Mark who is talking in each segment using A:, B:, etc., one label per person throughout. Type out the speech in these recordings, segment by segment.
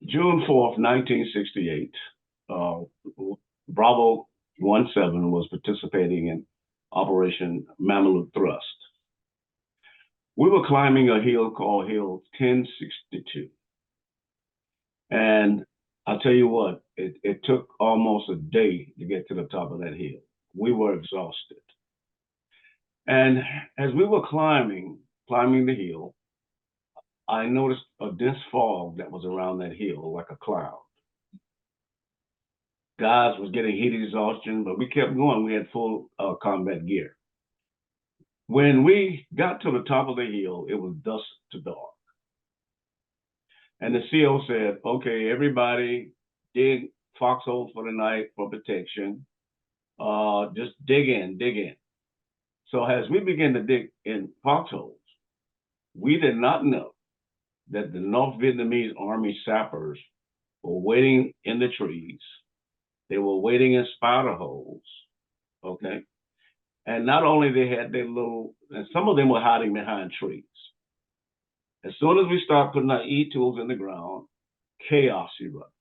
A: June 4th, 1968, uh, Bravo 17 was participating in Operation Mameluke Thrust. We were climbing a hill called Hill 1062. And I'll tell you what, it took almost a day to get to the top of that hill. We were exhausted. And as we were climbing the hill, I noticed a dense fog that was around that hill, like a cloud. Guys was getting heat exhaustion, but we kept going. We had full combat gear. When we got to the top of the hill, it was dusk to dark. And the CO said, okay, everybody dig foxholes for the night for protection. Just dig in, dig in. So as we began to dig in foxholes, we did not know that the North Vietnamese Army sappers were waiting in the trees. They were waiting in spider holes, okay? And not only they had their little, and some of them were hiding behind trees. As soon as we start putting our E-tools in the ground, chaos erupted.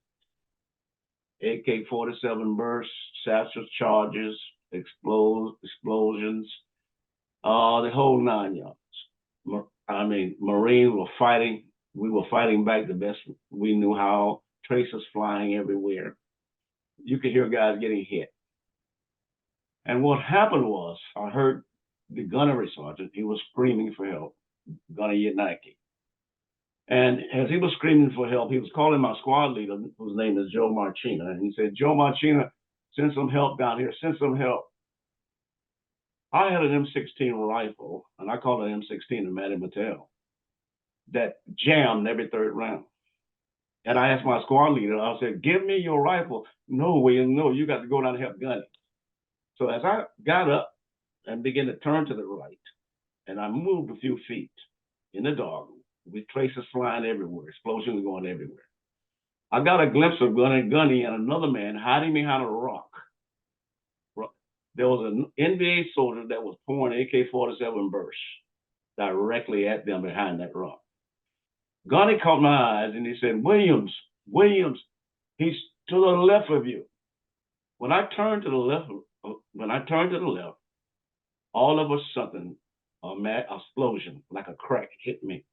A: AK-47 bursts, satchel charges, explosions, the whole 9 yards. I mean, Marines were fighting. We were fighting back the best we knew how. Tracers flying everywhere. You could hear guys getting hit. And what happened was, I heard the gunnery sergeant, he was screaming for help, Gunner Yanaki. And as he was screaming for help, he was calling my squad leader, whose name is Joe Marchina. And he said, Joe Marchina, send some help down here, send some help. I had an M16 rifle, and I called it M16 a Matty Mattel, that jammed every third round. And I asked my squad leader, I said, give me your rifle. No, William, no, you got to go down and help Gunny. So as I got up and began to turn to the right, and I moved a few feet in the dark, with tracers flying everywhere, explosions going everywhere. I got a glimpse of Gunny and another man hiding behind a rock. There was an NVA soldier that was pouring AK-47 bursts directly at them behind that rock. Gunny caught my eyes and he said, Williams, he's to the left of you. When I turned to the left, all of a sudden, a mad explosion, like a crack, hit me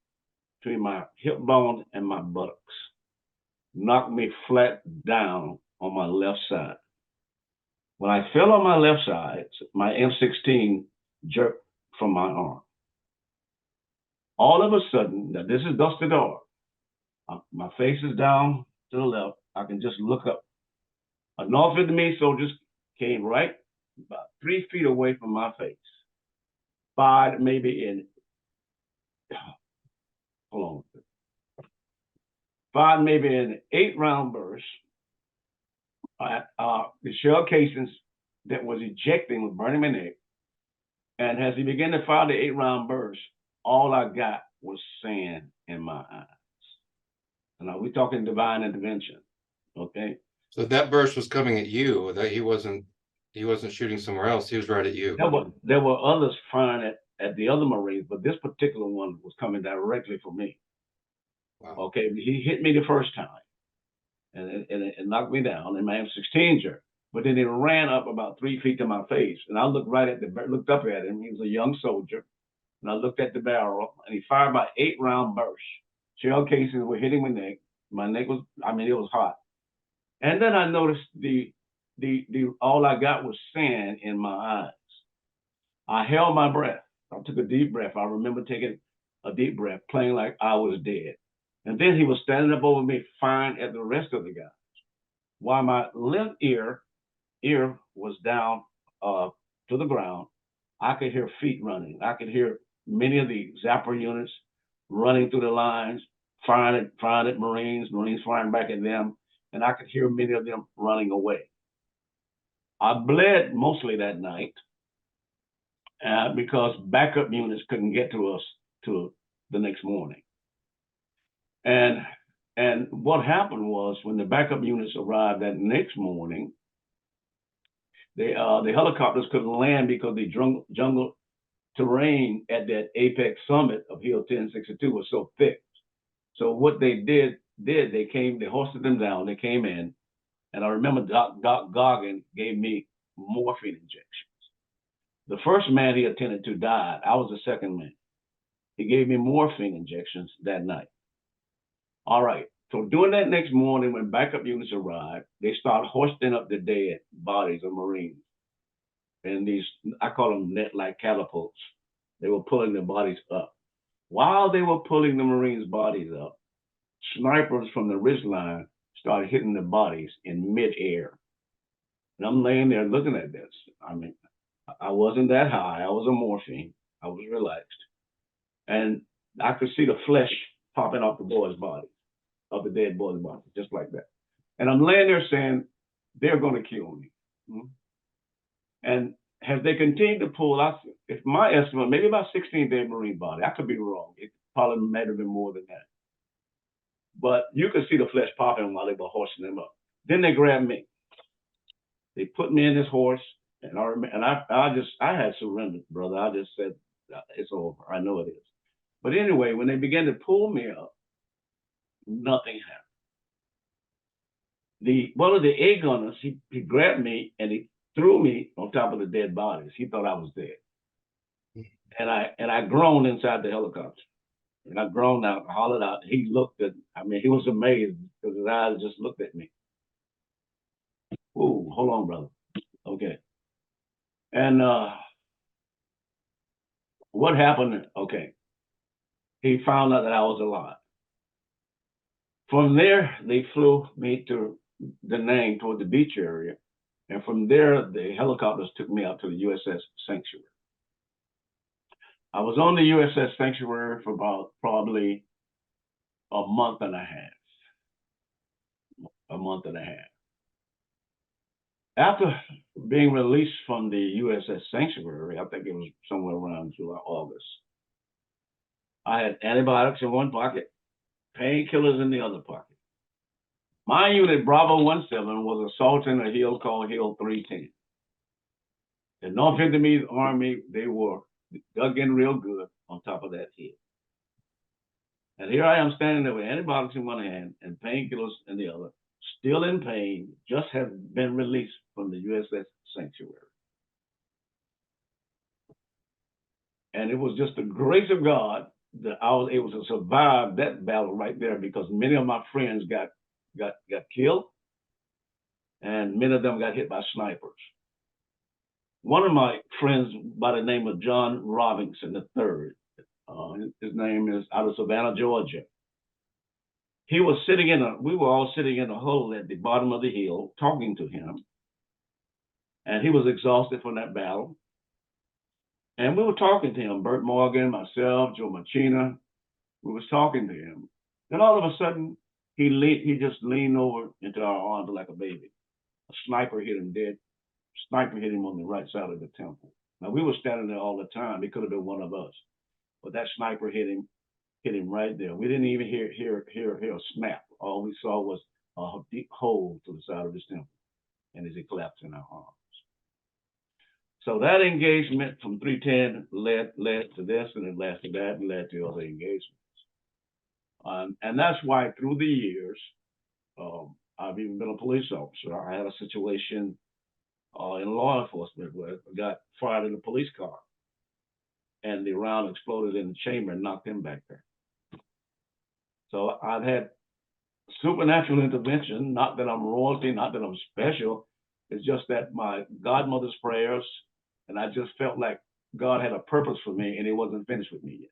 A: between my hip bone and my buttocks, knocked me flat down on my left side. When I fell on my left side, my M16 jerked from my arm. All of a sudden, now this is dusty dark. My face is down to the left. I can just look up. A North Vietnamese soldier came right about 3 feet away from my face. Fired maybe in, hold on. Fired maybe in 8-round bursts. The shell casings that was ejecting was burning my neck. And as he began to fire the 8-round bursts, all I got was sand in my eyes. And we're talking divine intervention, okay?
B: So that burst was coming at you. That he wasn't shooting somewhere else. He was right at you.
A: There were others firing at the other Marines, but this particular one was coming directly for me. Wow. Okay, he hit me the first time, and it knocked me down, and my M16 jerked. But then it ran up about 3 feet to my face, and I looked up at him. He was a young soldier, and I looked at the barrel, and he fired my 8-round burst. Shell casings were hitting my neck. My neck was, it was hot. And then I noticed all I got was sand in my eyes. I held my breath. I took a deep breath. I remember taking a deep breath, playing like I was dead. And then he was standing up over me, firing at the rest of the guys. While my left ear was down to the ground, I could hear feet running. I could hear many of the zapper units running through the lines, firing at Marines firing back at them, and I could hear many of them running away. I bled mostly that night because backup units couldn't get to us till the next morning. And what happened was when the backup units arrived that next morning, the helicopters couldn't land because the jungle terrain at that apex summit of Hill 1062 was so thick. So what they did, did, they hoisted them down, they came in, and I remember Doc Goggin gave me morphine injections. The first man he attended to died. I was the second man. He gave me morphine injections that night. All right. So during that next morning, when backup units arrived, they started hoisting up the dead bodies of Marines. And these, I call them net-like catapults. They were pulling the bodies up. While they were pulling the Marines' bodies up, snipers from the ridgeline started hitting the bodies in midair. And I'm laying there looking at this. I mean, I wasn't that high. I was on morphine. I was relaxed. And I could see the flesh popping off the boys' bodies, of the dead boys' bodies, just like that. And I'm laying there saying, they're going to kill me. And as they continued to pull, if my estimate, maybe about 16 dead Marine body. I could be wrong. It probably might have been more than that. But you could see the flesh popping while they were hoisting them up. Then they grabbed me. They put me in this horse, and I had surrendered, brother. I just said, it's over. I know it is. But anyway, when they began to pull me up, nothing happened. One of the A gunners, he grabbed me and he threw me on top of the dead bodies. He thought I was dead. And I groaned inside the helicopter. And I groaned out, hollered out. He looked at, he was amazed because his eyes just looked at me. Ooh, hold on, brother. Okay. And what happened? Okay. He found out that I was alive. From there, they flew me to Da Nang toward the beach area. And from there, the helicopters took me out to the USS Sanctuary. I was on the USS Sanctuary for about probably a month and a half. A month and a half. After being released from the USS Sanctuary, I think it was somewhere around July, August, I had antibiotics in one pocket, painkillers in the other pocket. My unit, Bravo 17, was assaulting a hill called Hill 310. The North Vietnamese Army, they were dug in real good on top of that hill. And here I am standing there with antibiotics in one hand and painkillers in the other, still in pain, just have been released from the USS Sanctuary. And it was just the grace of God that I was able to survive that battle right there, because many of my friends got killed and many of them got hit by snipers. One of my friends by the name of John Robinson III, his name is out of Savannah, Georgia. We were all sitting in a hole at the bottom of the hill talking to him. And he was exhausted from that battle. And we were talking to him, Bert Morgan, myself, Joe Machina. We was talking to him. Then all of a sudden, he just leaned over into our arms like a baby. A sniper hit him dead. Sniper hit him on the right side of the temple. Now, we were standing there all the time. It could have been one of us. But that sniper hit him right there. We didn't even hear a snap. All we saw was a deep hole to the side of his temple. And as he collapsed in our arms. So that engagement from 310 led to this, and it led to that, and led to other engagements. And that's why through the years, I've even been a police officer. I had a situation in law enforcement where I got fired in a police car, and the round exploded in the chamber and knocked him back there. So I've had supernatural intervention, not that I'm royalty, not that I'm special. It's just that my godmother's prayers, and I just felt like God had a purpose for me and he wasn't finished with me yet.